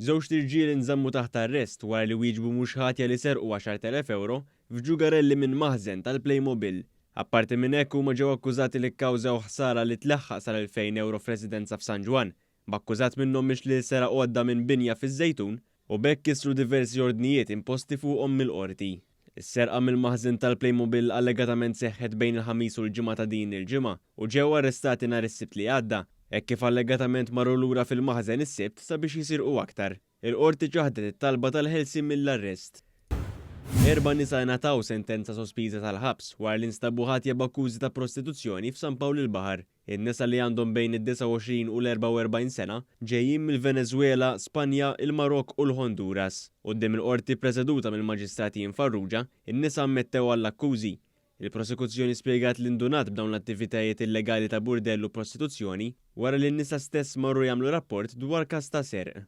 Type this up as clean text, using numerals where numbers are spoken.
Żewġ irġiel inżammu taħt arrest wara li wieġbu mhux ħatja li serqu 10,000 euro f'ġugarelli minn maħżen tal-Playmobil. Apparti minn hekk huma ġew akkużati li kkawżaw ħsara li tlaħħaq sal-2000 euro f'residenza f'San Ġwan, b'akkużat minnhom mhix li seraq għodda minn binja fiż-Żejtun u bekk kisru diversi ordnijiet imposti fuqhom mill-qorti. Is-serqa mill-maħżen tal-Playmobil allegatament seħħet bejn il-ħamis u l-ġimgħa ta' din il-ġimgħa u ġew arrestati nhar is-Sibt li għadda, hekk kif allegatament marru lura fil-maħżen is-Sibt sabiex jisirqu aktar. Il-qorti ċaħdet it-talba tal-ħelsien mill-arrest. 4 nisa ngħataw sentenza sospiża tal-ħabs wara li nstabu ħatja b'akkużi ta' prostituzzjoni f'San Pawl il-Baħar. In-nisa li għandhom bejn id-29 u l-44 sena ġejjin mill-Venezuela, Spanja, il-Marokk u l-Honduras. Quddiem il-qorti preżeduta mill-Maġistrati Farrugia, in-nisa ammettew għall-akkużi. Il-prosekuzzjoni spjegat li ndunat b'dawn l-attivitajiet illegali ta' burdell u prostituzzjoni wara li n-nisa stess marru jagħmlu rapport dwar każ ta' serq.